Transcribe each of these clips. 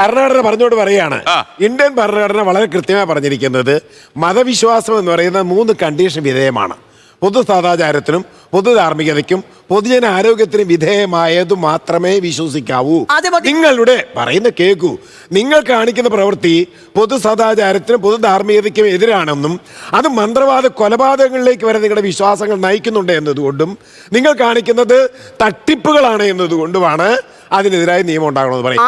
ഭരണഘടന പറഞ്ഞോട് പറയാണ് ഇന്ത്യൻ ഭരണഘടന വളരെ കൃത്യമായി പറഞ്ഞിരിക്കുന്നത് മതവിശ്വാസം എന്ന് പറയുന്ന 3 കണ്ടീഷൻ വിധേയമാണ്. പൊതു സദാചാരത്തിനും പൊതു ധാർമ്മികതയ്ക്കും പൊതുജന ആരോഗ്യത്തിനും വിധേയമായത് മാത്രമേ വിശ്വസിക്കാവൂ. നിങ്ങളുടെ പറയുന്ന കേൾക്കൂ. നിങ്ങൾ കാണിക്കുന്ന പ്രവൃത്തി പൊതു സദാചാരത്തിനും പൊതു ധാർമ്മികതയ്ക്കും എതിരാണെന്നും അത് മന്ത്രവാദ കൊലപാതകങ്ങളിലേക്ക് വരെ നിങ്ങളുടെ വിശ്വാസങ്ങൾ നയിക്കുന്നുണ്ട് എന്നതുകൊണ്ടും നിങ്ങൾ കാണിക്കുന്നത് തട്ടിപ്പുകളാണ് എന്നതുകൊണ്ടുമാണ് അതിനെതിരായ നിയമം ഉണ്ടാകണമെന്ന് പറയും.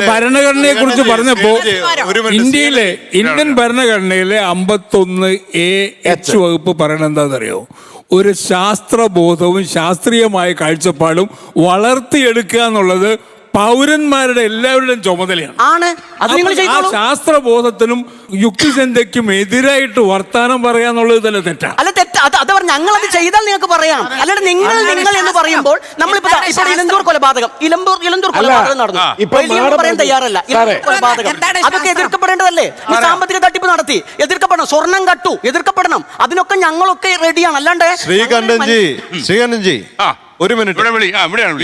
ഭരണഘടനയെ കുറിച്ച് പറഞ്ഞപ്പോ ഇന്ത്യൻ ഭരണഘടനയിലെ 51A(h) വകുപ്പ് പറയണത് എന്താണെന്നറിയോ? ഒരു ശാസ്ത്രബോധവും ശാസ്ത്രീയമായ കാഴ്ചപ്പാടും വളർത്തിയെടുക്കുക എന്നുള്ളത് പൗരന്മാരുടെ എല്ലാവരുടെയും ചുമതലയാണ്. ആ ശാസ്ത്രബോധത്തിനും യുക്തിചിന്തയ്ക്കും എതിരായിട്ട് വർത്താനം പറയാന്നുള്ളത് തന്നെ തെറ്റാണ്. അല്ല തെറ്റാ, അത് ഞങ്ങളത് ചെയ്താൽ നിങ്ങൾക്ക് പറയാം. അല്ലാതെ നിങ്ങൾ എന്ന് പറയുമ്പോൾ നമ്മളിപ്പോ ഇലന്തൂർ കൊലപാതകം നടന്നു, പറയാൻ തയ്യാറല്ല. കൊലപാതകം അതൊക്കെ എതിർക്കപ്പെടേണ്ടതല്ലേ? സാമ്പത്തിക തട്ടിപ്പ് നടത്തി എതിർക്കപ്പെടണം, സ്വർണം കട്ടു എതിർക്കപ്പെടണം. അതിനൊക്കെ ഞങ്ങളൊക്കെ റെഡിയാണ്. അല്ലാണ്ട് ശ്രീകണ്ഠൻജി ഒരു മിനിറ്റ്.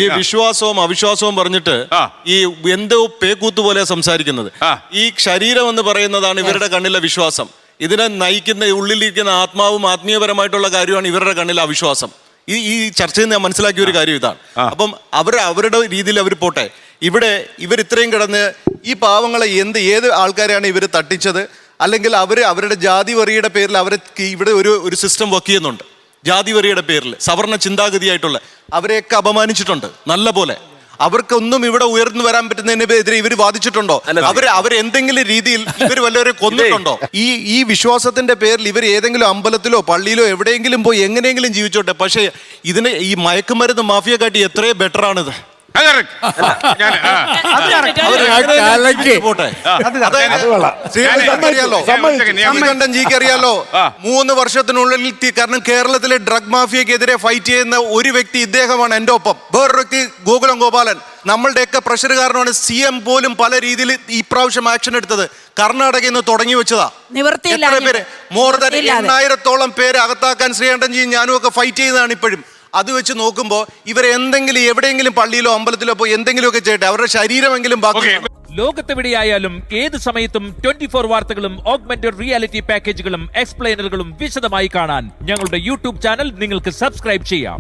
ഈ വിശ്വാസവും അവിശ്വാസവും പറഞ്ഞിട്ട് ഈ എന്തോ പേക്കൂത്ത് പോലെ സംസാരിക്കുന്നത്. ഈ ശരീരം എന്ന് പറയുന്നതാണ് ഇവരുടെ കണ്ണിലെ വിശ്വാസം. ഇതിനെ നയിക്കുന്ന ഉള്ളിലിരിക്കുന്ന ആത്മാവും ആത്മീയപരമായിട്ടുള്ള കാര്യമാണ് ഇവരുടെ കണ്ണിലെ അവിശ്വാസം. ഈ ചർച്ചയിൽ ഞാൻ മനസ്സിലാക്കിയ ഒരു കാര്യം ഇതാണ്. അപ്പം അവരുടെ രീതിയിൽ അവർ പോട്ടെ. ഇവർ ഇത്രയും കിടന്ന് ഈ പാവങ്ങളെ ഏത് ആൾക്കാരെയാണ് ഇവർ തട്ടിച്ചത്? അല്ലെങ്കിൽ അവരുടെ ജാതി വറിയുടെ പേരിൽ അവരെ ഇവിടെ ഒരു സിസ്റ്റം വർക്ക് ചെയ്യുന്നുണ്ട്. ജാതിവരിയുടെ പേരിൽ സവർണ ചിന്താഗതിയായിട്ടുള്ള അവരെയൊക്കെ അപമാനിച്ചിട്ടുണ്ട് നല്ല പോലെ. അവർക്കൊന്നും ഇവിടെ ഉയർന്നു വരാൻ പറ്റുന്നതിനെതിരെ ഇവർ വാദിച്ചിട്ടുണ്ടോ? അവരെന്തെങ്കിലും രീതിയിൽ ഇവർ വല്ലവരെ കൊന്നിട്ടുണ്ടോ? ഈ വിശ്വാസത്തിന്റെ പേരിൽ ഇവർ ഏതെങ്കിലും അമ്പലത്തിലോ പള്ളിയിലോ എവിടെയെങ്കിലും പോയി എങ്ങനെയെങ്കിലും ജീവിച്ചോട്ടെ. പക്ഷേ ഇതിന് ഈ മയക്കുമരുന്ന് മാഫിയ കാട്ടി എത്രയോ ബെറ്റർ ആണിത്. അറിയാലോ 3 വർഷത്തിനുള്ളിൽ, കാരണം കേരളത്തിലെ ഡ്രഗ് മാഫിയക്കെതിരെ ഫൈറ്റ് ചെയ്യുന്ന ഒരു വ്യക്തി ഇദ്ദേഹമാണ് എൻ്റെ ഒപ്പം. വേറൊരു വ്യക്തി ഗോകുലം ഗോപാലൻ. നമ്മളുടെയൊക്കെ പ്രഷർ കാരണമാണ് CM പോലും പല രീതിയിൽ ഈ പ്രാവശ്യം ആക്ഷൻ എടുത്തത്. കർണാടകയിൽ നിന്ന് തുടങ്ങി വെച്ചതാ. എത്ര പേര്, മോർ ദാൻ 8,000-ഓളം പേര് അകത്താക്കാൻ ശ്രീകണ്ഠൻജിയും ഞാനും ഒക്കെ ഫൈറ്റ് ചെയ്തതാണ്. ഇപ്പോഴും അത് വെച്ച് നോക്കുമ്പോൾ ഇവരെന്തെങ്കിലും എവിടെയെങ്കിലും പള്ളിയിലോ അമ്പലത്തിലോ പോയി എന്തെങ്കിലുമൊക്കെ ചെയ്യട്ടെ, അവരുടെ ശരീരമെങ്കിലും ബാക്കി. ലോകത്തെവിടെയായാലും ഏത് സമയത്തും 24 വാർത്തകളും ഓഗ്മെന്റഡ് റിയാലിറ്റി പാക്കേജുകളും എക്സ്പ്ലെയിനറുകളും വിശദമായി കാണാൻ ഞങ്ങളുടെ YouTube ചാനൽ നിങ്ങൾക്ക് സബ്സ്ക്രൈബ് ചെയ്യാം.